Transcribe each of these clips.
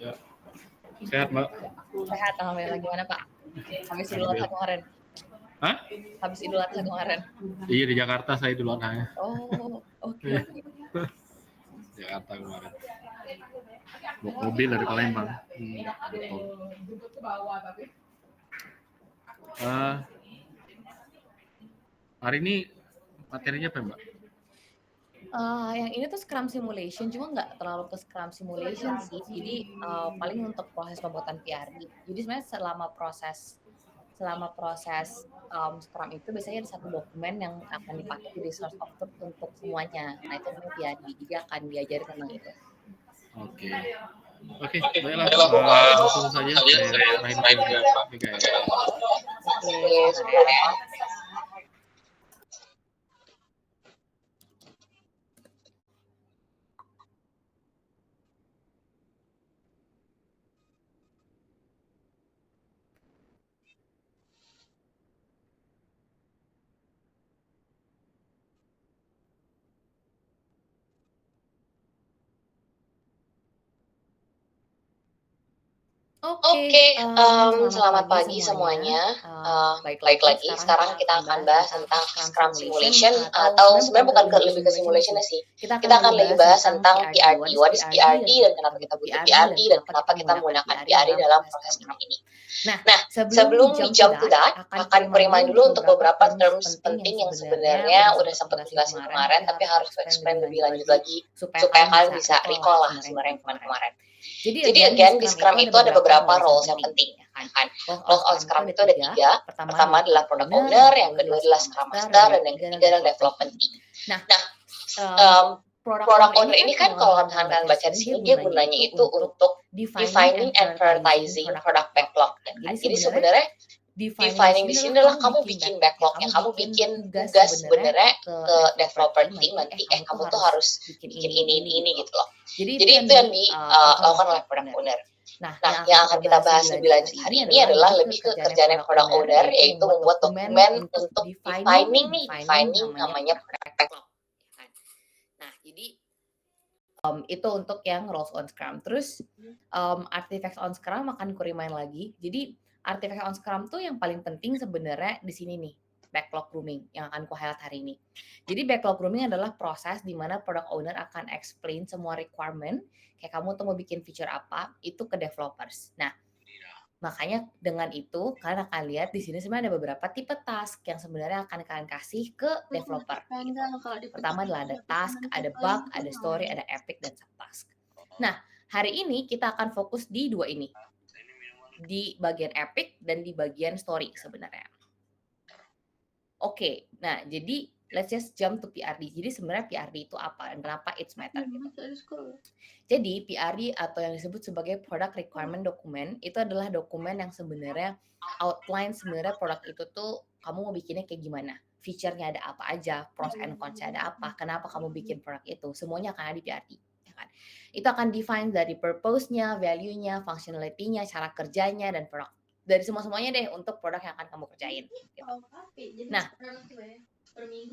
Ya. Sehat, Mbak? Sehat, alhamdulillah. Gimana, Pak? Habis Idul Adha kemarin? Hah? Habis Idul Adha kemarin? Iya, di Jakarta saya Idul Adha. Oh, oke. Jakarta kemarin. Bawa mobil dari Palembang. Hari ini materinya apa, Mbak? Yang ini tuh Scrum Simulation, cuma nggak terlalu ke Scrum Simulation sih. Jadi paling untuk proses pembuatan PRD. Jadi sebenarnya selama proses Scrum itu biasanya ada satu dokumen yang akan dipakai jadi source of truth untuk semuanya. Nah itu namanya PRD. Jadi akan diajari tentang itu. Oke, baiklah. Langsung saja saya serahin ke Mikael. Oke, selamat pagi semuanya. Baik lagi, sekarang kita akan bahas tentang Scrum Simulation, atau sebenarnya bukan lebih ke simulation sih. Kita akan lebih bahas tentang PRD, what is PRD, dan kenapa kita butuh PRD, dan kenapa kita menggunakan PRD dalam proses Scrum ini. Nah, sebelum we jump to that, akan remind dulu untuk beberapa terms penting yang sebenarnya udah sempat dijelasin kemarin, tapi harus explain lebih lanjut lagi, supaya kalian bisa recall lah sebenarnya kemarin. Jadi again, di Scrum itu ada beberapa roles yang penting, kan? Role on Scrum itu ada 3. Pertama adalah Product Owner, yang kedua adalah Scrum Master, dan yang ketiga adalah Development Team. Nah, Product Owner ini kan kalau kalian baca di sini, dia gunanya itu untuk defining and prioritizing product backlog. Jadi sebenarnya defining di sini adalah kamu bikin backlognya, kamu bikin tugas sebenarnya ke developer team nanti, kamu tuh harus bikin ini gitu loh. Jadi itu yang dilakukan oleh product owner. Nah, yang akan kita bahas lebih lanjut hari ini adalah lebih ke kerjaan product owner, yaitu membuat dokumen untuk defining namanya product backlog. Nah, jadi itu untuk yang roles on Scrum. Terus artifacts on Scrum akan ku remind lagi. Jadi artifact on Scrum tuh yang paling penting sebenarnya di sini nih, backlog grooming yang akan ku highlight hari ini. Jadi backlog grooming adalah proses di mana product owner akan explain semua requirement, kayak kamu tuh mau bikin feature apa, itu ke developers. Nah, makanya dengan itu kalian akan lihat di sini sebenarnya ada beberapa tipe task yang sebenarnya akan kalian kasih ke developer. Gitu. Pertama adalah ada task, ada bug, ada story, ada epic, dan subtask. Nah, hari ini kita akan fokus di dua ini. Di bagian epic dan di bagian story sebenarnya. Oke, nah jadi let's just jump to PRD. Jadi sebenarnya PRD itu apa dan kenapa it's matter gitu. Jadi PRD atau yang disebut sebagai Product Requirement Document itu adalah dokumen yang sebenarnya outline sebenarnya produk itu tuh kamu mau bikinnya kayak gimana. Feature-nya ada apa aja, pros and cons-nya ada apa, kenapa kamu bikin produk itu. Semuanya akan ada di PRD. Kan? Itu akan define dari purpose-nya, value-nya, functionality-nya, cara kerjanya, dan produk. Dari semua-semuanya deh untuk produk yang akan kamu kerjain. Gitu. Nah,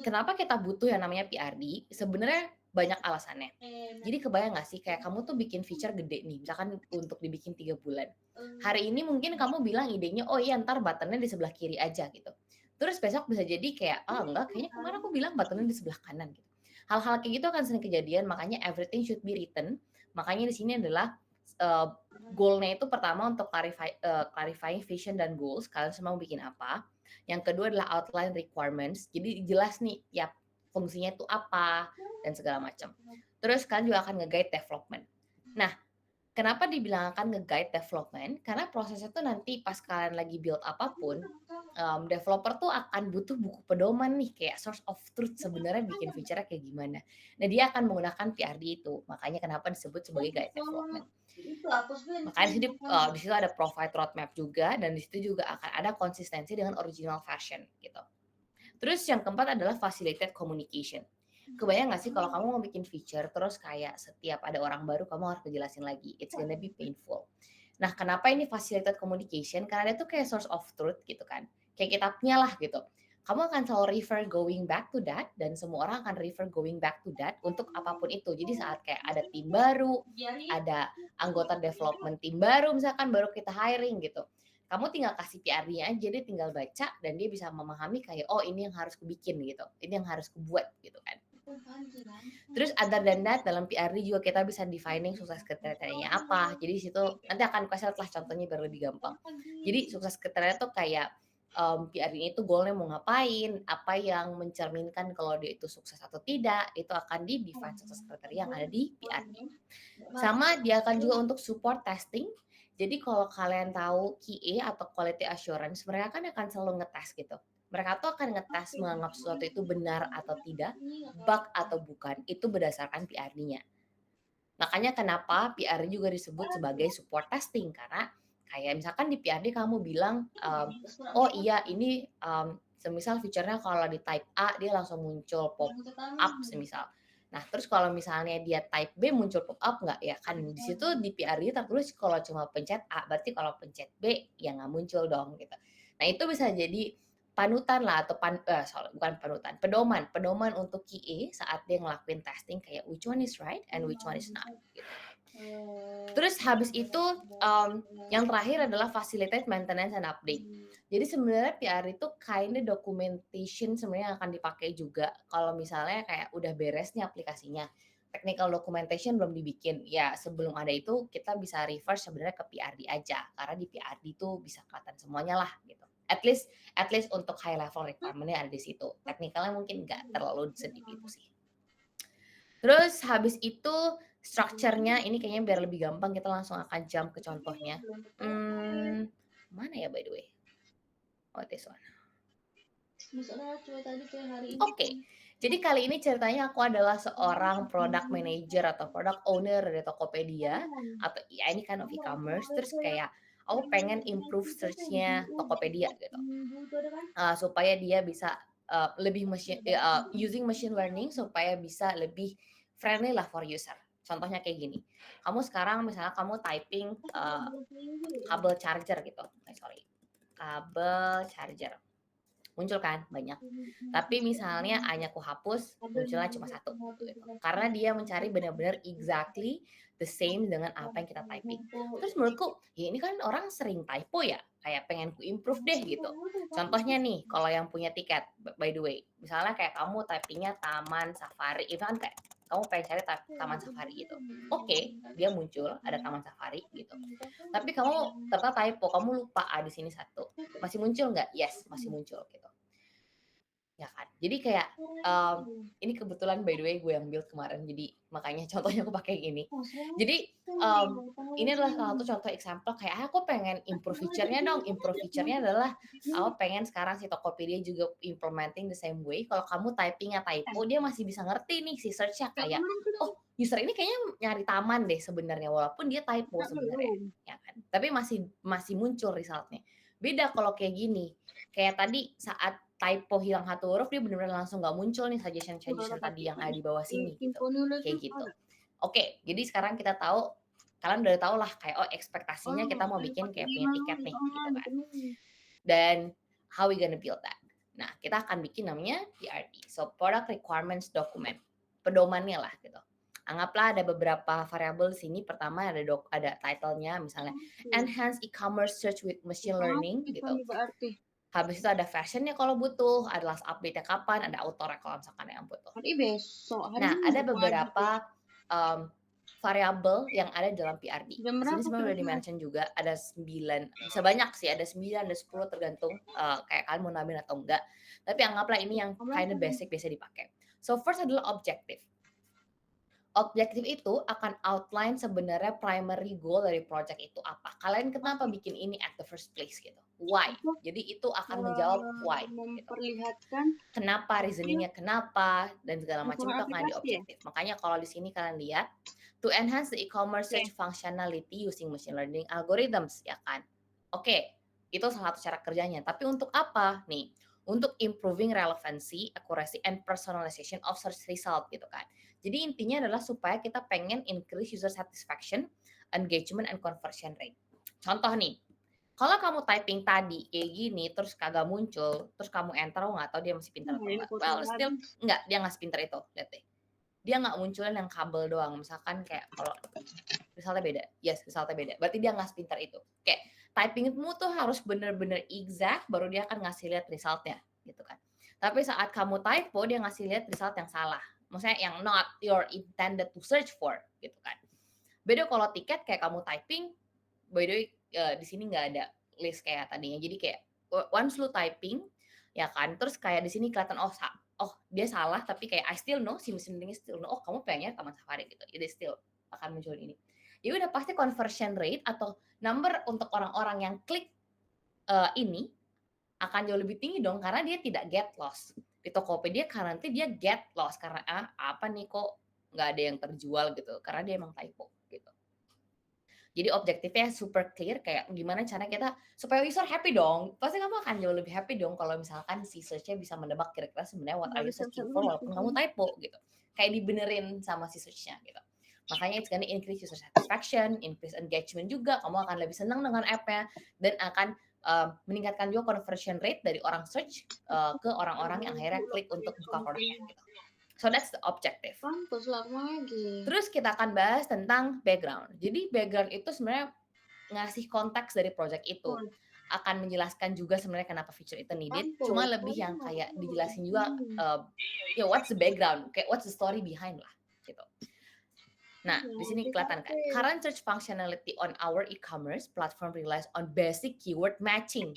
kenapa kita butuh yang namanya PRD? Sebenarnya banyak alasannya. Jadi kebayang nggak sih kayak kamu tuh bikin feature gede nih, misalkan untuk dibikin 3 bulan. Hari ini mungkin kamu bilang idenya, oh iya ntar buttonnya di sebelah kiri aja gitu. Terus besok bisa jadi kayak, enggak, kayaknya kemarin aku bilang buttonnya di sebelah kanan gitu. Hal-hal kayak gitu akan sering kejadian, makanya everything should be written. Makanya di sini adalah goal-nya itu pertama untuk clarifying vision dan goals, kalian semua mau bikin apa. Yang kedua adalah outline requirements, jadi jelas nih ya fungsinya itu apa dan segala macam. Terus kalian juga akan nge-guide development. Nah, kenapa dibilang akan nge-guide development? Karena prosesnya tuh nanti pas kalian lagi build apapun, developer tuh akan butuh buku pedoman nih, kayak source of truth sebenarnya bikin feature-nya kayak gimana. Nah, dia akan menggunakan PRD itu. Makanya kenapa disebut sebagai guide development. Makanya di situ ada provide roadmap juga, dan di situ juga akan ada konsistensi dengan original version gitu. Terus yang keempat adalah facilitated communication. Kebayang nggak sih kalau kamu mau bikin feature terus kayak setiap ada orang baru kamu harus ngejelasin lagi, it's gonna be painful. Nah, kenapa ini facilitated communication? Karena dia tuh kayak source of truth gitu kan, kayak kitabnya lah gitu. kamu akan selalu refer going back to that dan semua orang akan refer going back to that untuk apapun itu. Jadi saat kayak ada tim baru, ada anggota development tim baru misalkan baru kita hiring gitu. Kamu tinggal kasih PR-nya aja, dia tinggal baca dan dia bisa memahami kayak oh ini yang harus kubikin gitu. Ini yang harus kubuat gitu kan. Terus other than that dalam PRD juga kita bisa defining sukses kriterianya apa. Jadi di situ nanti akan kasih lah contohnya biar lebih gampang. Jadi sukses kriteria tuh kayak PRD itu goalnya mau ngapain, apa yang mencerminkan kalau dia itu sukses atau tidak, itu akan di-define sukses kriteria yang ada di PRD. Sama dia akan juga untuk support testing. Jadi kalau kalian tahu QA atau quality assurance, mereka kan akan selalu ngetes gitu. Mereka tuh akan ngetes menganggap sesuatu itu benar atau tidak, bug atau bukan, itu berdasarkan PRD-nya. Makanya kenapa PRD juga disebut sebagai support testing, karena kayak misalkan di PRD kamu bilang, oh iya ini semisal feature-nya kalau di type A dia langsung muncul pop up semisal. Nah terus kalau misalnya dia type B muncul pop up nggak ya kan di situ di PRD tertulis kalau cuma pencet A berarti kalau pencet B ya nggak muncul dong gitu. Nah itu bisa jadi panutan lah atau bukan panutan, pedoman untuk QA saat dia ngelakuin testing kayak which one is right and which one is not gitu. Terus habis itu yang terakhir adalah facilitate maintenance and update. Jadi sebenarnya PR itu kind of documentation sebenarnya yang akan dipakai juga kalau misalnya kayak udah beres nih aplikasinya. Technical documentation belum dibikin. Ya, sebelum ada itu kita bisa refer sebenarnya ke PRD aja karena di PRD itu bisa kelihatan semuanya lah gitu. At least untuk high level requirement-nya ada di situ. Technical-nya mungkin nggak terlalu sedih itu sih. Terus habis itu structure-nya ini kayaknya biar lebih gampang kita langsung akan jump ke contohnya. Mana ya by the way? Oh, this one. Oke. Jadi kali ini ceritanya aku adalah seorang product manager atau product owner dari Tokopedia atau ya ini kind of e-commerce. Terus kayak aku pengen improve search-nya Tokopedia gitu. Supaya dia bisa lebih using machine learning supaya bisa lebih friendly lah for user. Contohnya kayak gini. Kamu sekarang misalnya kamu typing kabel charger gitu. Sorry. Kabel charger. Muncul kan banyak. Tapi misalnya A-nya aku hapus, munculnya cuma satu gitu. Karena dia mencari benar-benar exactly the same dengan apa yang kita typing. Terus menurutku, ya ini kan orang sering typo ya, kayak pengen ku improve deh gitu. Contohnya nih, kalau yang punya tiket, by the way, misalnya kayak kamu typingnya Taman Safari, itu kan kayak kamu pengen cari Taman Safari gitu. Oke, dia muncul ada Taman Safari gitu. Tapi kamu ternyata typo, kamu lupa A di sini satu. Masih muncul nggak? Yes, masih muncul gitu. Ya kan? Jadi kayak ini kebetulan by the way gue yang build kemarin, jadi makanya contohnya aku pakai ini. Jadi ini adalah salah satu contoh example kayak aku pengen improve feature-nya dong. Improve feature-nya adalah aku pengen sekarang si Tokopedia juga implementing the same way. Kalau kamu typingnya typo, dia masih bisa ngerti nih si search-nya kayak, oh user ini kayaknya nyari taman deh sebenarnya walaupun dia typo sebenarnya, ya kan? Tapi masih muncul result-nya. Beda kalau kayak gini. Kayak tadi saat typo hilang satu huruf dia benar-benar langsung nggak muncul nih suggestion tadi yang ada di bawah sini gitu. Kayak gitu. Oke, jadi sekarang kita tahu kalian udah tahu lah kayak oh ekspektasinya kita mau bikin kayak punya tiket nih gitu kan. Dan how we gonna build that? Nah, kita akan bikin namanya PRD. So product requirements document. Pedomannya lah gitu. Anggaplah ada beberapa variabel di sini. Pertama ada title-nya misalnya enhance e-commerce search with machine learning gitu. Habis itu ada version-nya kalau butuh, ada last update-nya kapan, ada auto-rec kalau misalkan yang butuh. Nah, ada beberapa variabel yang ada dalam PRD. Di sini sebenarnya udah di-mention juga, ada 9, bisa banyak sih, ada 9, ada 10 tergantung kayak kalian mau nambahin atau enggak. Tapi anggaplah ini yang kind of basic biasa dipakai. So first adalah objective. Objektif itu akan outline sebenarnya primary goal dari project itu apa. Kalian kenapa bikin ini at the first place gitu? Why? Jadi itu akan menjawab why. Gitu. Kenapa, reasoningnya kenapa, dan segala macam itu akan ada objektif. Makanya kalau di sini kalian lihat, to enhance the e-commerce search functionality using machine learning algorithms, ya kan? Oke, itu salah satu cara kerjanya. Tapi untuk apa? Nih, untuk improving relevancy, accuracy, and personalization of search result gitu kan. Jadi intinya adalah supaya kita pengen increase user satisfaction, engagement, and conversion rate. Contoh nih, Kalau kamu typing tadi kayak gini, terus kagak muncul, terus kamu enter, oh nggak tahu dia masih pintar atau Ini enggak. foto Well, still habis. enggak, dia nggak sepintar itu, lihat deh. Dia nggak munculin yang kabel doang. Misalkan kayak kalau resultnya beda, yes, resultnya beda. Berarti dia nggak sepintar itu. Kayak typingmu tuh harus bener-bener exact, baru dia akan ngasih lihat resultnya, gitu kan. Tapi saat kamu typo, dia ngasih lihat result yang salah. Maksudnya yang not your intended to search for, gitu kan. Beda kalau tiket kayak kamu typing, by the way, di sini nggak ada list kayak tadinya. Jadi kayak once lu typing, ya kan, terus kayak di sini kelihatan oh dia salah, tapi kayak I still know, si mesin reading still know, oh kamu pengennya Taman Safari gitu. Jadi still akan muncul ini. Ya udah pasti conversion rate atau number untuk orang-orang yang klik ini akan jauh lebih tinggi dong karena dia tidak get lost. Di Tokopedia karena nanti dia get lost karena apa nih kok nggak ada yang terjual gitu karena dia emang typo gitu. Jadi objektifnya super clear kayak gimana cara kita supaya user happy dong. Pasti kamu akan jauh lebih happy dong kalau misalkan si search-nya bisa menebak kira-kira sebenarnya what are you searching for walaupun kamu typo gitu. Kayak dibenerin sama si search-nya gitu. Makanya it's gonna increase user satisfaction, increase engagement juga. Kamu akan lebih senang dengan app-nya dan akan meningkatkan juga conversion rate dari orang search ke orang-orang yang akhirnya klik untuk buka produknya gitu. So that's the objective. Pantas lagi. Terus kita akan bahas tentang background. Jadi background itu sebenarnya ngasih konteks dari project itu. Akan menjelaskan juga sebenarnya kenapa feature itu needed. Cuma lebih yang kayak dijelasin juga what's the background, kayak what's the story behind lah gitu. Nah, di sini kelihatan kan. Current search functionality on our e-commerce platform relies on basic keyword matching,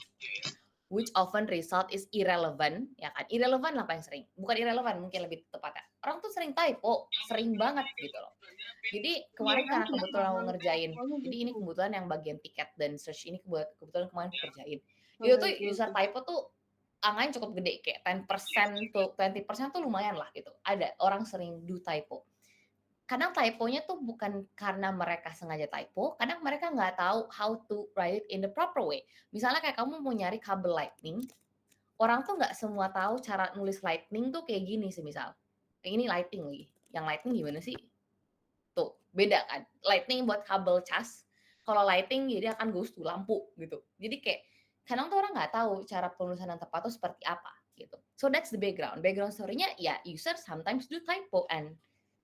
which often result is irrelevant, ya kan? Irrelevant apa yang sering? Bukan irrelevant, mungkin lebih tepatnya. Orang tuh sering typo, sering banget gitu loh. Jadi kemarin karena kebetulan aku ngerjain, jadi ini kebetulan yang bagian tiket dan search ini kebetulan kemarin aku kerjain. Itu tuh user typo tuh angkanya cukup gede, kayak 10% to 20% tuh lumayan lah gitu. Ada orang sering do typo. Kadang typonya tuh bukan karena mereka sengaja typo, kadang mereka nggak tahu how to write it in the proper way. Misalnya kayak kamu mau nyari kabel lightning, orang tuh nggak semua tahu cara nulis lightning tuh kayak gini semisal. Ini lighting lagi. Yang lightning gimana sih? Tuh, beda kan. Lightning buat kabel cas. Kalau lighting jadi akan goes to lampu gitu. Jadi kayak kadang tuh orang nggak tahu cara penulisan yang tepat tuh seperti apa gitu. So that's the background. Background story-nya ya user sometimes do typo and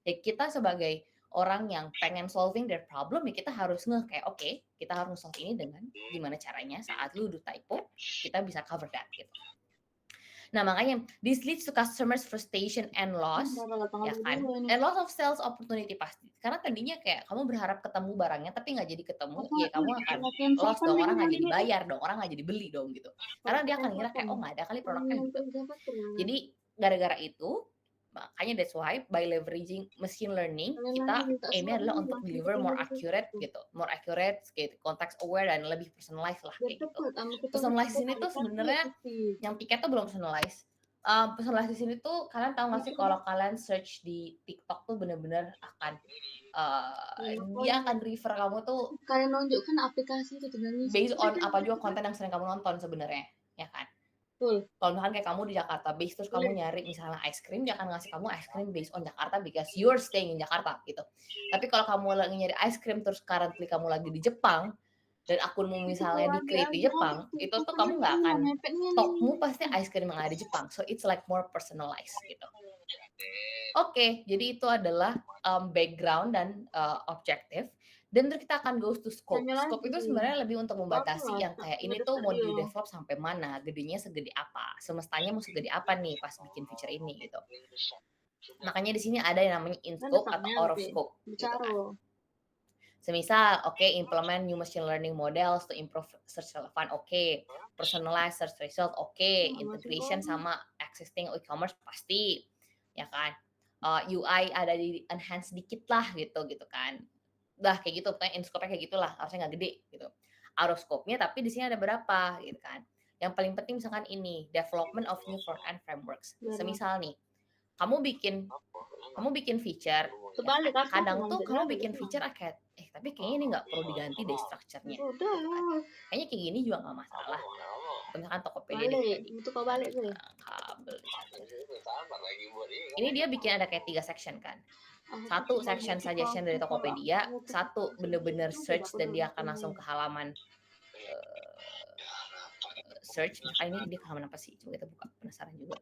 ya kita sebagai orang yang pengen solving their problem ya kita harus kayak oke, kita harus solve ini dengan gimana caranya saat lu do typo kita bisa cover that gitu. Nah makanya this leads to customers frustration and loss, ya kan? And loss of sales opportunity pasti. Karena tadinya kayak kamu berharap ketemu barangnya tapi nggak jadi ketemu, ya kamu akan loss dong, orang nggak jadi bayar dong, orang nggak jadi beli dong gitu. Karena dia akan ngira kayak oh nggak ada kali produknya gitu. Jadi gara-gara itu makanya that's why by leveraging machine learning kita aimnya adalah untuk deliver more accurate gitu, more accurate, gitu, context aware dan lebih personalized lah kayak gitu. Personalized ini tuh sebenarnya yang tiket tuh belum personalized. Personalized di sini tuh kalian tahu nggak sih kalau kalian search di TikTok tuh bener-bener akan dia akan refer kamu tuh kalian nunjukkan aplikasi itu based on apa juga konten yang sering kamu nonton sebenarnya, ya kan? Kalau misalkan kayak kamu di Jakarta base terus kamu nyari misalnya ice cream, dia akan ngasih kamu ice cream based on Jakarta because you're staying in Jakarta gitu. Tapi kalau kamu lagi nyari ice cream terus currently kamu lagi di Jepang dan akunmu misalnya di create di Jepang, itu tuh kamu nggak akan topmu pasti ice cream yang ada di Jepang. So it's like more personalized gitu. Oke, jadi itu adalah background dan objektif. Dan terus kita akan go to scope. Scope itu sebenarnya lebih untuk membatasi yang kayak ini tuh mau di develop sampai mana, gedenya segede apa, semestanya mau segede apa nih pas bikin feature ini gitu. Makanya di sini ada yang namanya in scope atau out of scope. Gitu kan. Semisal, implement new machine learning models to improve search relevant, personalized search result, integration sama existing e-commerce pasti, ya kan. UI ada di enhance dikit lah gitu kan. Udah kayak gitu, pokoknya in scope-nya kayak gitulah, harusnya nggak gede gitu. Out of scope-nya tapi di sini ada berapa gitu kan. Yang paling penting misalkan ini, development of new front-end frameworks. Semisal nih, kamu bikin feature, ya kan? Kadang tuh kamu bikin feature kayak tapi kayaknya ini nggak perlu diganti deh structure-nya. Gitu kan. Kayaknya kayak gini juga nggak masalah. Misalkan Tokopedia tadi. Itu kau balik tuh. Kabel. Ini dia bikin ada kayak 3 section kan. Satu section suggestion dari Tokopedia, satu bener-bener search dan dia akan langsung ke halaman search, misalkan ini dia halaman apa sih? Coba kita buka, penasaran juga.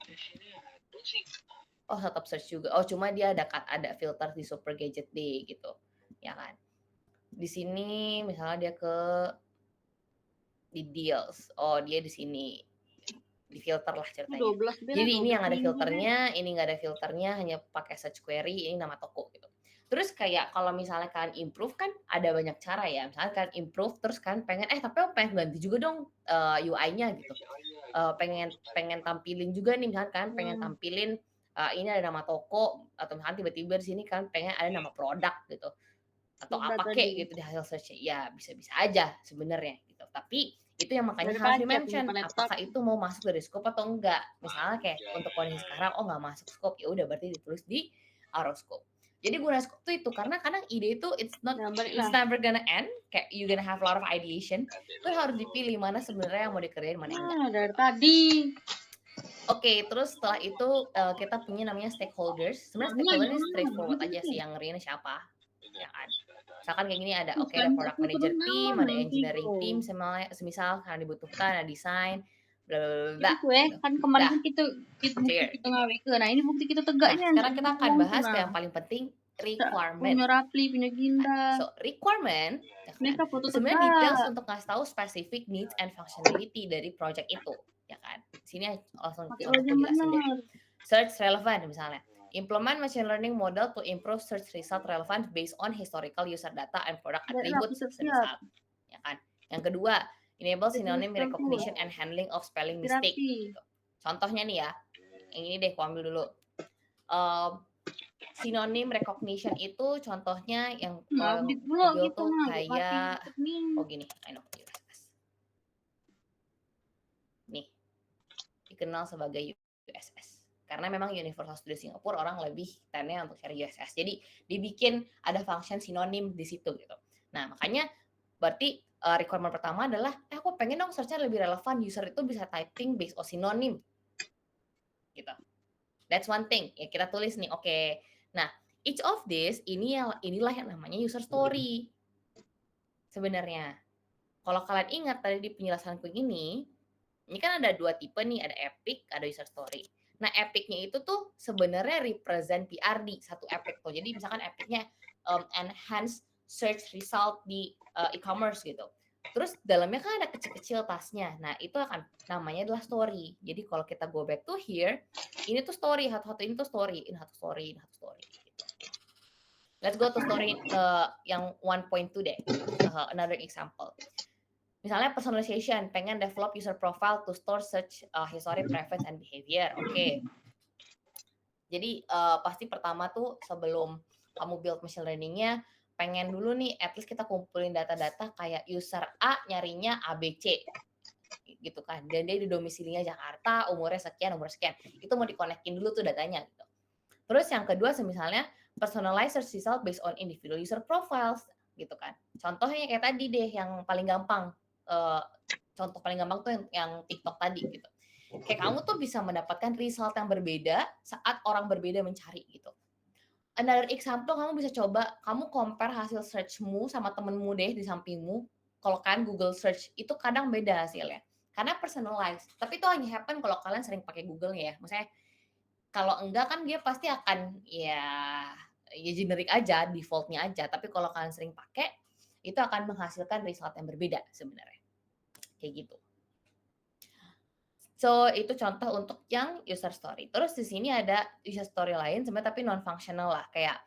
Oh, setup search juga. Oh, cuma dia ada filter di Super Gadget Day gitu, ya kan? Di sini misalnya dia ke di deals. Oh, dia di sini di filter lah ceritanya. 12 bel, Jadi ini 12 yang ada minggu, Bel. filternya, ini nggak ada filternya, hanya pakai search query, ini nama toko gitu. Terus kayak kalau misalnya kalian improve kan ada banyak cara ya. Misalnya kalian improve terus kan pengen tapi aku pengen ganti juga dong UI-nya gitu. Pengen tampilin juga nih misalkan kan pengen tampilin ini ada nama toko atau misalkan tiba-tiba di sini kan pengen ada nama produk gitu. Atau Udah apa tadi. kek gitu di hasil search ya bisa-bisa aja sebenarnya gitu. Tapi itu yang makanya Dari harus pajak di-mention punya laptop. apakah itu mau masuk dari scope atau enggak. Misalnya kayak untuk kondisi sekarang oh nggak masuk scope ya udah berarti ditulis di out of scope. Jadi guna scope tuh itu karena kadang ide itu it's never gonna end, kayak you gonna have a lot of ideation. Itu harus dipilih mana sebenarnya yang mau dikerjain mana yang enggak. Dari tadi. Oke, terus setelah itu kita punya namanya stakeholders. Sebenarnya stakeholder ini straightforward aja sih, yang ngerinya siapa, ya kan? Misalkan kayak gini ada, oke ada product manager team, ada engineering team, semisal karena dibutuhkan ada desain, bla bla bla bla. Itu kan kemarin kan kita Clear. kita ngawe ke. Nah ini bukti kita Nah, tegaknya. sekarang kita akan bahas ke yang paling penting, requirement. Punya Rapli, punya Ginda. So, requirement, ya kan? Mereka foto Sebenarnya tegak. details untuk ngasih tahu specific needs and functionality dari project itu, ya kan? Sini langsung Pakai aku wajah yang jelasin deh. benar. Search relevant misalnya. Implement machine learning model to improve search result relevant based on historical user data and product attributes. Semisal, ya kan? Yang kedua, enable synonym recognition and handling of spelling mistake. Gitu. Contohnya nih ya, yang ini deh, aku ambil dulu. Synonym recognition itu contohnya yang Google tuh kayak, oh gini, I know. Nih, dikenal sebagai USS. Karena memang Universal Studio Singapore orang lebih tanya untuk cari USS. Jadi dibikin ada function sinonim di situ gitu. Nah makanya berarti requirement pertama adalah aku pengen dong search-nya lebih relevan, user itu bisa typing based on sinonim gitu. That's one thing ya kita tulis nih. Oke. Nah each of this inilah yang namanya user story sebenarnya. Kalau kalian ingat tadi di penjelasanku ini kan ada dua tipe nih, ada epic, ada user story. Nah, epic-nya itu tuh sebenarnya represent PRD, satu epic tuh. Jadi misalkan epic-nya enhance search result di e-commerce gitu. Terus dalamnya kan ada kecil-kecil tasnya. Nah, itu akan namanya adalah story. Jadi kalau kita go back to here, ini tuh story, satu-satu ini tuh story, ini satu story, ini satu story. Gitu. Let's go to story yang 1.2 deh. Another example. Misalnya personalization, pengen develop user profile to store search history, preference, and behavior. Oke. Jadi pasti pertama tuh sebelum kamu build machine learning-nya, pengen dulu nih at least kita kumpulin data-data kayak user A nyarinya ABC. Gitu kan. Dan dia di domisilinya Jakarta, umurnya sekian. Itu mau dikonekin dulu tuh datanya gitu. Terus yang kedua misalnya personalized search result based on individual user profiles gitu kan. Contohnya kayak tadi deh yang paling gampang. Contoh paling gampang tuh yang TikTok tadi gitu. Kayak kamu tuh bisa mendapatkan result yang berbeda saat orang berbeda mencari gitu. Another example, kamu bisa coba, kamu compare hasil searchmu sama temenmu deh di sampingmu. Kalau kan Google search itu kadang beda hasilnya. Karena personalized. Tapi itu hanya happen kalau kalian sering pakai Google ya. Maksudnya kalau enggak kan dia pasti akan ya generik aja, defaultnya aja. Tapi kalau kalian sering pakai, itu akan menghasilkan result yang berbeda sebenarnya. Kayak gitu. So, itu contoh untuk yang user story. Terus di sini ada user story lain sebenarnya tapi non functional lah, kayak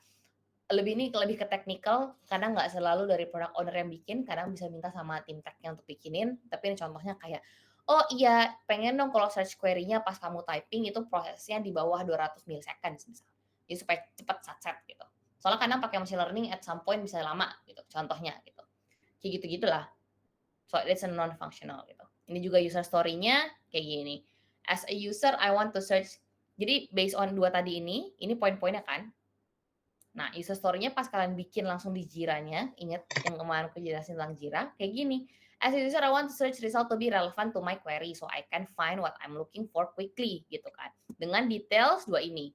lebih ke technical, kadang nggak selalu dari product owner yang bikin, kadang bisa minta sama tim tech-nya untuk bikinin, tapi ini contohnya kayak oh iya, pengen dong kalau search query-nya pas kamu typing itu prosesnya di bawah 200 milliseconds misalnya. Jadi supaya cepat satset gitu. Soalnya kadang pakai machine learning at some point bisa lama gitu, contohnya gitu. Kayak gitu-gitulah. So, it's a non-functional gitu. Ini juga user story-nya kayak gini. As a user, I want to search. Jadi, based on dua tadi ini poin-poinnya kan. Nah, user story-nya pas kalian bikin langsung di Jira-nya, ingat yang kemarin aku jelasin tentang Jira, kayak gini. As a user, I want to search result to be relevant to my query, so I can find what I'm looking for quickly, gitu kan. Dengan details dua ini.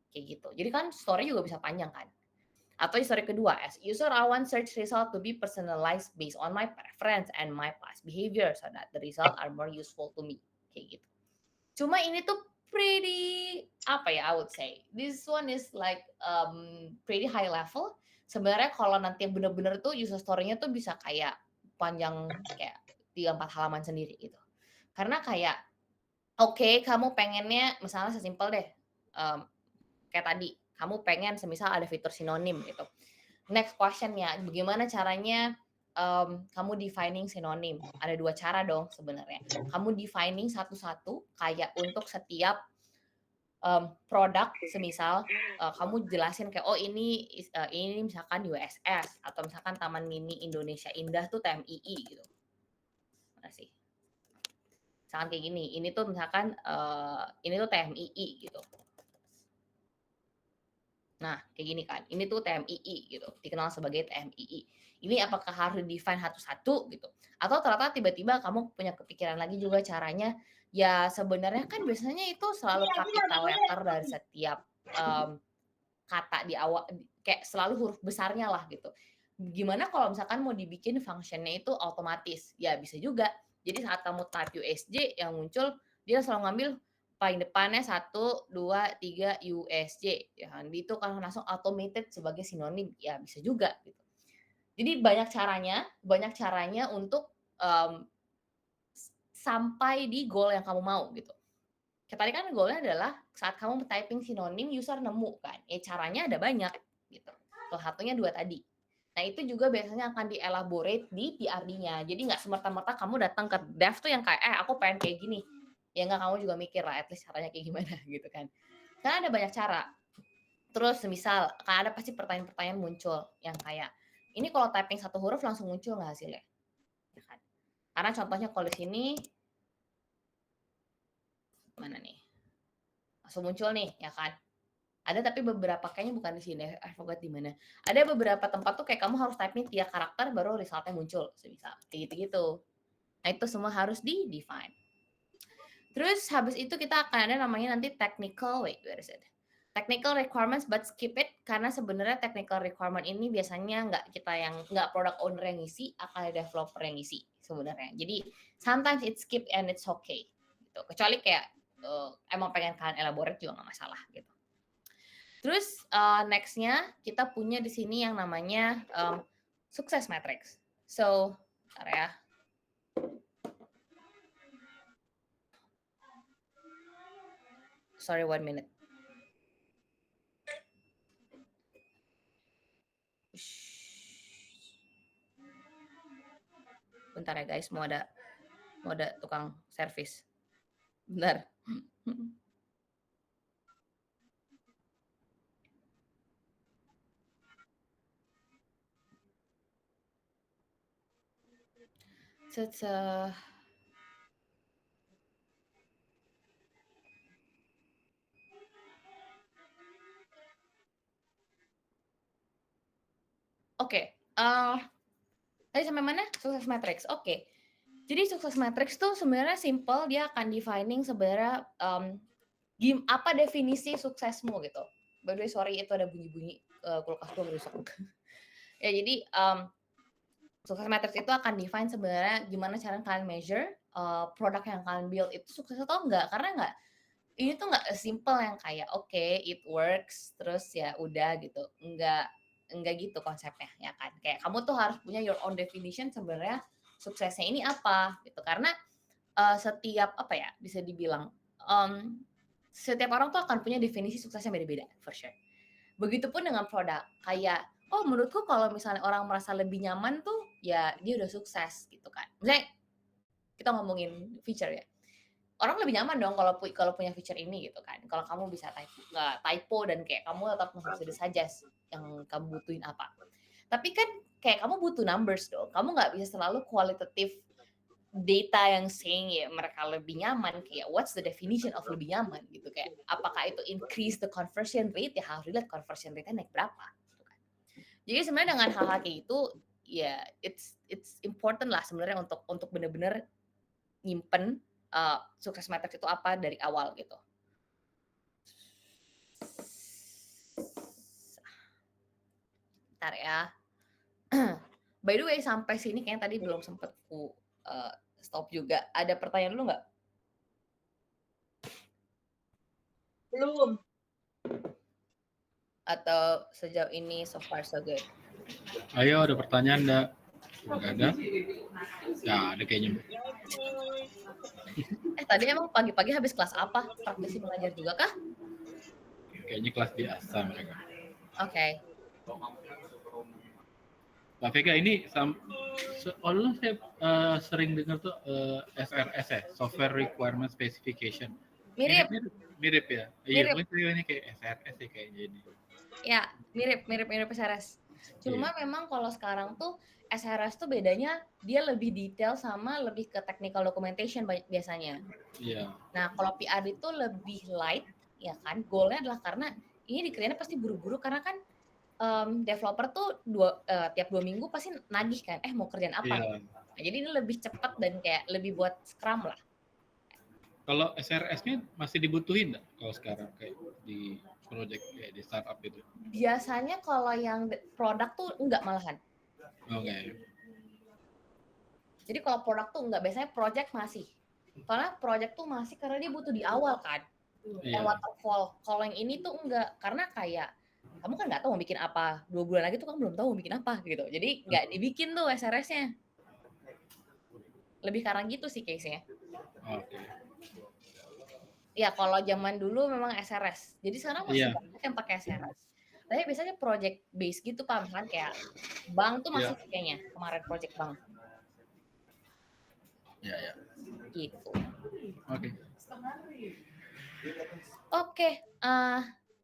Kayak gitu. Jadi kan story juga bisa panjang kan. Atau story kedua, as user I want search result to be personalized based on my preference and my past behavior so that the result are more useful to me. Kayak gitu. Cuma ini tuh pretty apa ya, I would say. This one is like pretty high level. Sebenarnya kalau nanti yang bener-bener tuh user story-nya tuh bisa kayak panjang kayak 3-4 halaman sendiri gitu. Karena kayak oke, kamu pengennya misalnya sesimpel deh, kayak tadi, kamu pengen semisal ada fitur sinonim gitu. Next question-nya, bagaimana caranya kamu defining sinonim? Ada 2 cara dong sebenarnya. Kamu defining satu-satu kayak untuk setiap produk semisal kamu jelasin kayak oh ini misalkan USS atau misalkan Taman Mini Indonesia Indah tuh TMII gitu. Mana sih? Misalkan kayak gini, ini tuh misalkan ini tuh TMII gitu. Nah, kayak gini kan, ini tuh TMII gitu, dikenal sebagai TMII. Ini apakah harus define satu-satu gitu? Atau ternyata tiba-tiba kamu punya kepikiran lagi juga caranya, ya sebenarnya kan biasanya itu selalu capital letter dari setiap kata di awal, kayak selalu huruf besarnya lah gitu. Gimana kalau misalkan mau dibikin functionnya itu otomatis? Ya bisa juga. Jadi saat kamu type USJ yang muncul, dia selalu ngambil paling depannya 1, 2, 3 USJ. Ya kan? Itu kan langsung automated sebagai sinonim. Ya bisa juga gitu. Jadi banyak caranya untuk sampai di goal yang kamu mau gitu. Kayak tadi kan goalnya adalah saat kamu typing sinonim user nemu kan. Caranya ada banyak gitu. Salah satunya 2 tadi. Nah, itu juga biasanya akan dielaborate di PRD-nya. Jadi nggak semerta-merta kamu datang ke dev tuh yang kayak, aku pengen kayak gini. Ya nggak, kamu juga mikir lah, at least caranya kayak gimana gitu kan. Karena ada banyak cara. Terus misal, akan ada pasti pertanyaan-pertanyaan muncul yang kayak, ini kalau typing satu huruf langsung muncul nggak hasilnya? Ya kan? Karena contohnya kalau di sini, mana nih? Langsung muncul nih, ya kan? Ada tapi beberapa, kayaknya bukan di sini, I forgot di mana. Ada beberapa tempat tuh kayak kamu harus typing 3 karakter baru resultnya muncul, semisal kayak gitu-gitu. Nah, itu semua harus di-define. Terus habis itu kita akan ada namanya nanti technical, wait, where is it? Technical requirements but skip it karena sebenarnya technical requirement ini biasanya nggak product owner yang ngisi, akan ada developer yang ngisi sebenarnya. Jadi sometimes it's skip and it's okay. Gitu. Kecuali kayak emang pengen kalian elaborate juga nggak masalah gitu. Terus next-nya kita punya di sini yang namanya success matrix. So, bentar ya. Sorry, 1 minute. Bentar ya guys, mau ada tukang servis. Bentar. Oke, tadi sampai mana? Success matrix. Oke. Jadi success matrix tuh sebenarnya simple, dia akan defining sebenarnya apa definisi suksesmu gitu. By the way, sorry itu ada bunyi-bunyi kulkas gue rusak. Ya jadi success matrix itu akan define sebenarnya gimana cara kalian measure produk yang kalian build itu sukses atau enggak, karena ini tuh nggak simple yang kayak oke, it works terus ya udah gitu, enggak gitu konsepnya ya kan. Kayak kamu tuh harus punya your own definition sebenarnya suksesnya ini apa gitu, karena setiap apa ya bisa dibilang setiap orang tuh akan punya definisi suksesnya beda-beda for sure. Begitupun dengan produk, kayak oh menurutku kalau misalnya orang merasa lebih nyaman tuh ya dia udah sukses gitu kan. Misalnya kita ngomongin feature ya, orang lebih nyaman dong kalau punya feature ini gitu kan. Kalau kamu bisa nggak typo dan kayak kamu tetap bisa suggest yang kamu butuhin apa. Tapi kan kayak kamu butuh numbers dong. Kamu nggak bisa selalu kualitatif data yang saying ya mereka lebih nyaman, kayak what's the definition of lebih nyaman gitu, kayak apakah itu increase the conversion rate, ya harus lihat conversion rate-nya naik berapa gitu kan. Jadi sebenarnya dengan hal-hal kayak itu ya it's important lah sebenarnya untuk benar-benar nyimpen sukses matrix itu apa dari awal gitu. Bentar ya. By the way, sampai sini kayaknya tadi belum sempet ku stop juga. Ada pertanyaan dulu nggak? Belum. Atau sejauh ini so far so good? Ayo, ada pertanyaan enggak? Enggak ada? Ya, ada kayaknya. Tadi emang pagi-pagi habis kelas apa? Praktisi mengajar juga kah? Kayaknya kelas biasa mereka. Oke. Mbak Vega, ini Allah saya sering dengar tuh SRS ya, Software Requirement Specification. Mirip ya. Iya, Mirip. ini kayak SRS ya kayaknya ini. Ya, mirip SRS. Cuma memang kalau sekarang tuh SRS tuh bedanya dia lebih detail sama lebih ke technical documentation biasanya. Iya. Nah, kalau PR itu lebih light, ya kan? Goalnya adalah karena ini dikerjainnya pasti buru-buru karena kan developer tuh tiap 2 minggu pasti nagih kan, mau kerjaan apa? Iya. Nah, jadi ini lebih cepat dan kayak lebih buat scrum lah. Kalau SRS-nya masih dibutuhin nggak kalau sekarang kayak di project kayak di startup itu? Biasanya kalau yang produk tuh enggak malahan. Oke. Jadi kalau produk tuh enggak, biasanya project masih. Soalnya project tuh masih karena dia butuh di awal kan. Iya. Waterfall. Kalau yang ini tuh enggak, karena kayak kamu kan nggak tahu mau bikin apa. 2 bulan lagi tuh kamu belum tahu mau bikin apa gitu. Jadi nggak dibikin tuh SRS-nya. Lebih karena gitu sih case-nya. Oke. Ya kalau zaman dulu memang SRS. Jadi sekarang masih banyak yang pakai SRS. Tapi biasanya project base gitu Pak, misalkan kayak bank tuh masih kayaknya kemarin project bank. Ya. Gitu. Oke. Oke,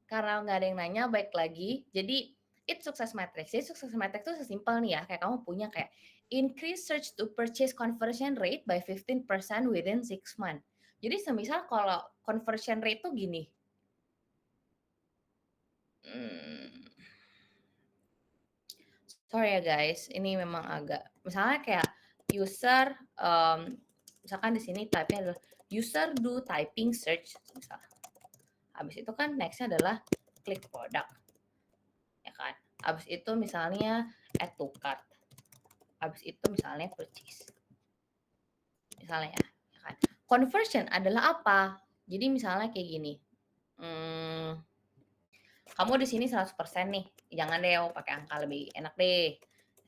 karena nggak ada yang nanya, baik lagi. Jadi it's success matrix. Jadi success matrix itu sesimpel nih ya, kayak kamu punya kayak increase search to purchase conversion rate by 15% within 6 months. Jadi semisal kalau conversion rate tuh gini. Sorry ya guys, ini memang agak misalnya kayak user misalkan di sini type-nya adalah user do typing search misal. Habis itu kan next-nya adalah klik product. Ya kan? Habis itu misalnya add to cart. Habis itu misalnya purchase. Misalnya ya kan? Conversion adalah apa? Jadi misalnya kayak gini. Kamu di sini 100% nih. Jangan deh pakai angka lebih enak deh.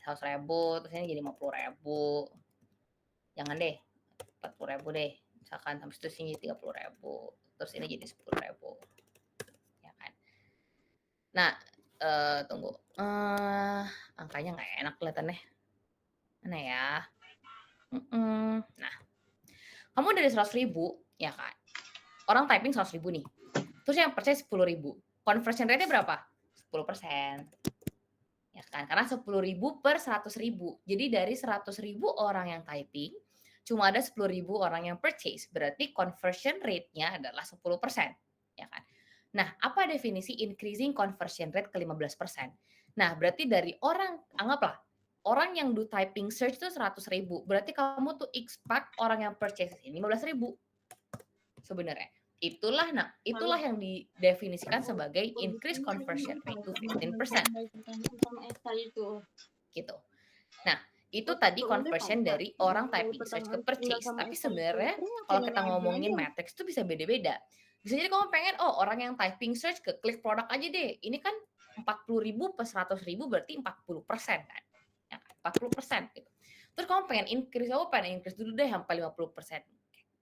100.000 terus ini jadi 50.000. Jangan deh. 40.000 deh. Misalkan habis itu sini 30.000. Terus ini jadi 10.000. Ya kan? Nah, tunggu. Angkanya nggak enak kelihatannya. Mana ya? Nah, kamu dari 100.000, ya kan? Orang typing 100.000 nih. Terus yang percaya 10.000. Conversion rate-nya berapa? 10%. Ya kan? Karena 10.000 per 100.000. Jadi dari 100.000 orang yang typing, cuma ada 10.000 orang yang purchase. Berarti conversion rate-nya adalah 10%. Ya kan? Nah, apa definisi increasing conversion rate ke 15%? Nah, berarti dari orang, anggaplah, orang yang do typing search itu 100.000. Berarti kamu tuh expect orang yang purchase ini 15.000. Sebenarnya. Itulah yang didefinisikan sebagai increase conversion rate to 15%. Gitu. Nah, itu tadi conversion dari orang typing search ke purchase. Tapi sebenarnya kalau kita ngomongin matrix itu bisa beda-beda. Bisa jadi kamu pengen, orang yang typing search ke klik produk aja deh. Ini kan 40.000 per 100.000 berarti 40% kan. Ya, 40% gitu. Terus kamu pengen increase dulu deh sampai 50%.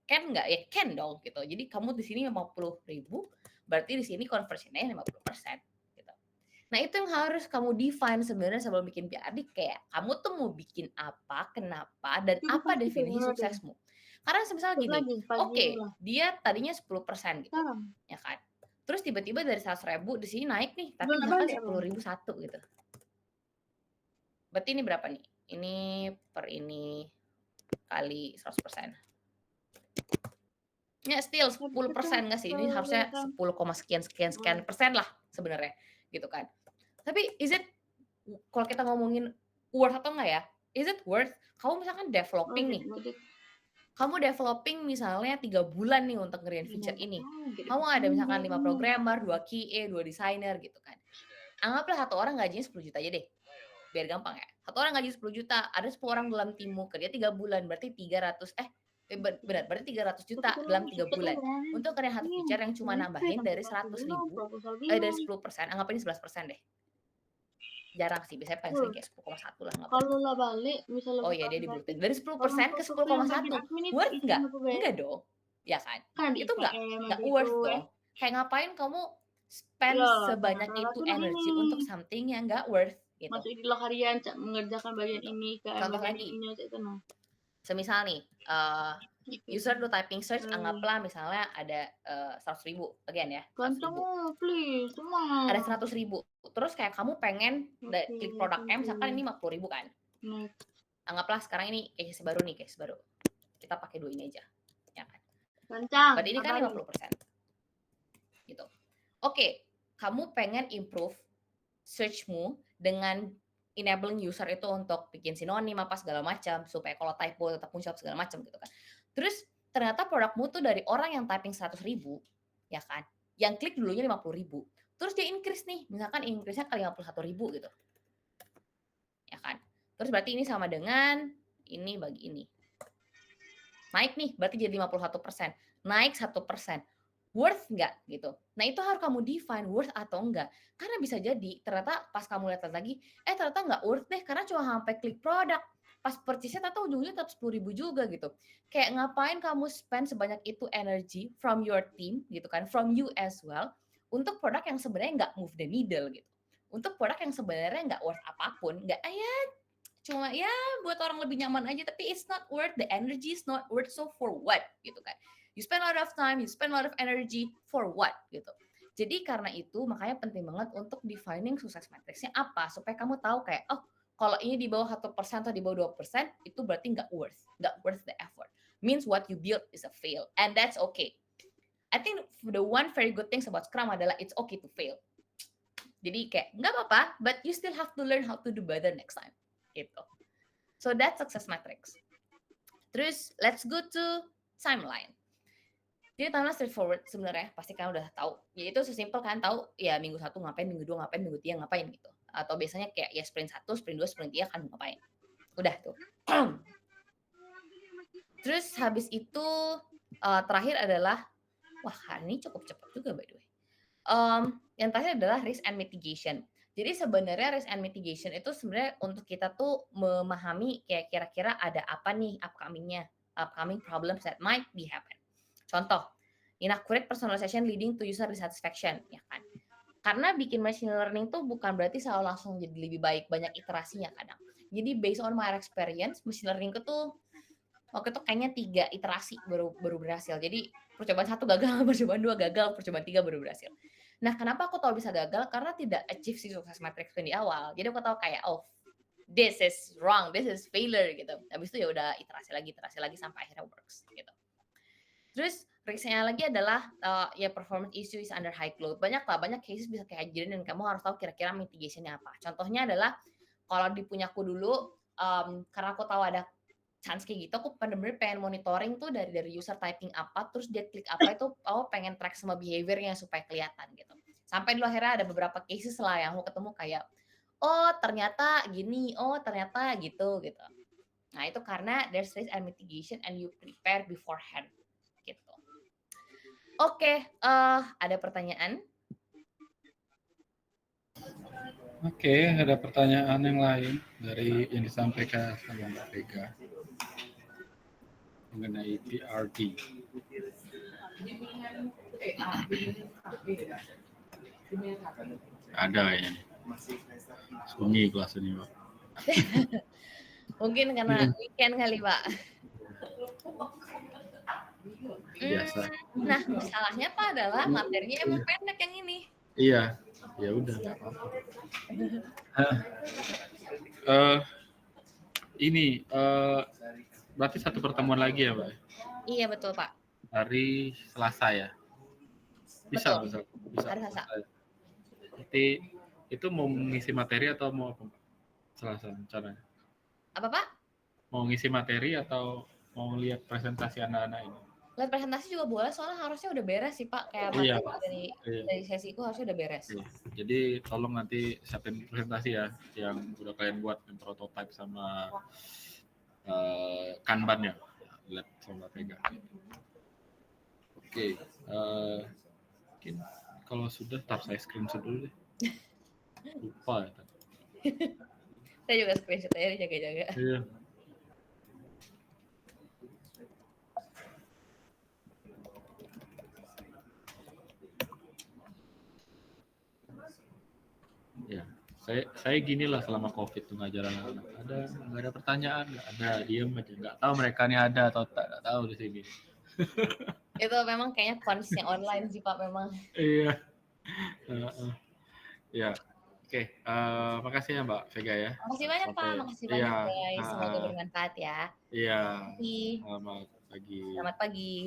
Can nggak? Ya can dong gitu. Jadi kamu di sini 50.000, berarti di sini conversion-nya 50%. Gitu. Nah itu yang harus kamu define sebenarnya sebelum bikin PRD, kayak kamu tuh mau bikin apa, kenapa, dan apa definisi suksesmu. Karena misalnya gini, dia tadinya 10% gitu, ya kan. Terus tiba-tiba dari 100.000 di sini naik nih, tapi misalkan 10.001 gitu. Berarti ini berapa nih? Ini per ini kali 100%. Ya still 10% nggak sih? Ini harusnya 10, sekian persen lah sebenarnya gitu kan. Tapi is it, kalau kita ngomongin worth atau enggak ya? Is it worth? Kamu misalkan developing nih. Kamu developing misalnya 3 bulan nih untuk ngerjain feature ini. Kamu ada misalkan 5 programmer, 2 QA, 2 designer gitu kan. Anggaplah satu orang gajinya 10 juta aja deh. biar gampang ya. Satu orang gaji 10 juta, ada 10 orang dalam timmu, kerja 3 bulan, berarti 300 benar, berarti 300 juta dalam 3 bulan. Untuk kerjaan satu feature yang cuma nambahin dari 100.000, dari 10%, anggap ini 11% deh. Jarang sih, biasanya paling sering kayak 10,1 lah. Kalau lah balik, misalnya oh iya, dia dibuletin. Dari 10% ke 10,1. Worth nggak? Enggak dong. Ya kan? Itu nggak worth dong. Kayak ngapain kamu spend sebanyak itu energi untuk something yang nggak worth gitu. Masuk di harian mengerjakan bagian ini ke contoh lagi. Semisal nih, user do typing search, anggaplah misalnya ada 100.000 again ya. 100.000. Please, ada 100.000. Terus kayak kamu pengen klik produk M, misalkan ini 50.000 kan. Anggaplah sekarang ini case baru. Kita pakai 2 ini aja. Ya kan? Berarti ini kan 50%. Gitu. Oke, kamu pengen improve searchmu dengan enabling user itu untuk bikin sinonim apa segala macam supaya kalau typo tetap muncul segala macam gitu kan. Terus ternyata produkmu tuh dari orang yang typing 100.000 ya kan, yang klik dulunya 50.000, terus dia increase nih, misalkan increase-nya kali 51.000 gitu. Ya kan? Terus berarti ini sama dengan ini bagi ini. Naik nih, berarti jadi 51%. Naik 1%. Worth nggak gitu. Nah itu harus kamu define worth atau enggak. Karena bisa jadi ternyata pas kamu lihat lagi, ternyata nggak worth deh karena cuma sampai klik produk. Pas purchase-nya ternyata ujungnya tetap 10.000 juga gitu. Kayak ngapain kamu spend sebanyak itu energy from your team gitu kan, from you as well, untuk produk yang sebenarnya nggak move the needle gitu. Untuk produk yang sebenarnya nggak worth apapun, nggak cuma ya buat orang lebih nyaman aja, tapi it's not worth the energy, is not worth, so for what gitu kan. You spend a lot of time, you spend a lot of energy for what gitu. Jadi karena itu makanya penting banget untuk defining success matrix-nya apa supaya kamu tahu kayak kalau ini di bawah 1% atau di bawah 2% itu berarti nggak worth the effort. Means what you build is a fail and that's okay. I think the one very good thing about Scrum adalah it's okay to fail. Jadi kayak nggak apa-apa, but you still have to learn how to do better next time. Gitu. So that's success matrix. Terus let's go to timeline. Jadi timeline straightforward sebenarnya, pasti kalian udah tahu. Ya itu sesimpel kan tahu ya minggu 1 ngapain, minggu 2 ngapain, minggu 3 ngapain gitu. Atau biasanya kayak ya sprint 1, sprint 2, sprint 3 kan ngapain. Udah tuh. Terus habis itu terakhir adalah hari ini cukup cepat juga by the way. Yang terakhir adalah risk and mitigation. Jadi sebenarnya risk and mitigation itu sebenarnya untuk kita tuh memahami kayak kira-kira ada apa nih upcoming problems that might be happen. Contoh, inaccurate personalization leading to user dissatisfaction, ya kan? Karena bikin machine learning tuh bukan berarti selalu langsung jadi lebih baik, banyak iterasinya kadang. Jadi based on my experience, machine learning itu waktu itu kayaknya 3 iterasi baru berhasil. Jadi percobaan 1 gagal, percobaan 2 gagal, percobaan 3 baru berhasil. Nah, kenapa aku tahu bisa gagal? Karena tidak achieve si success matrix di awal. Jadi aku tahu kayak this is wrong, this is failure gitu. Habis itu ya udah iterasi lagi sampai akhirnya works gitu. Terus risknya lagi adalah ya performance issue is under high load. Banyak cases bisa kayak gini dan kamu harus tahu kira-kira mitigation-nya apa. Contohnya adalah kalau di punyaku dulu karena aku tahu ada chance kayak gitu, aku bener-bener pengen monitoring tuh dari user typing apa, terus dia klik apa itu, pengen track sama behavior-nya supaya kelihatan gitu. Sampai dulu akhirnya ada beberapa cases lah yang aku ketemu kayak, ternyata gini, ternyata gitu. Nah itu karena there's risk and mitigation and you prepare beforehand. Gitu. Oke, ada pertanyaan? Oke, ada pertanyaan yang lain dari yang disampaikan sama Mbak Vega mengenai PRD. Ada ya. Sunyi kelas ini, Pak. Mungkin karena weekend kali, Pak. Biasa. Nah, masalahnya Pak adalah materinya emang pendek yang ini. Iya, ya udah nggak apa-apa. Ini berarti 1 pertemuan lagi ya, Pak? Iya betul, Pak. Hari Selasa ya? Bisa. Hari Selasa. Berarti itu mau ngisi materi atau mau apa, Pak? Selasa caranya? Apa, Pak? Mau ngisi materi atau mau lihat presentasi anak-anak ini? Lihat presentasi juga boleh, soalnya harusnya udah beres sih Pak, kayak Iya, materi dari sesiku harusnya udah beres. Iya. Jadi tolong nanti siapin presentasi ya, yang udah kalian buat, yang prototype sama kanban ya, lihat sama Vega. Oke, mungkin kalau sudah tab saya screenshot dulu deh. Lupa ya. Saya juga screenshot aja jaga-jaga. Iya. Ya, saya gini lah selama COVID tuh ngajar anak-anak. Nggak ada pertanyaan, nggak ada, diem aja, nggak tahu mereka nih ada atau tak, nggak tahu di sini. Itu memang kayaknya konsnya online sih Pak memang. Iya. Ya, oke. Makasih ya Mbak Vega ya. Makasih banyak Pak, makasih banyak guys. Semoga bermanfaat ya. Iya. Selamat Selamat pagi. pagi.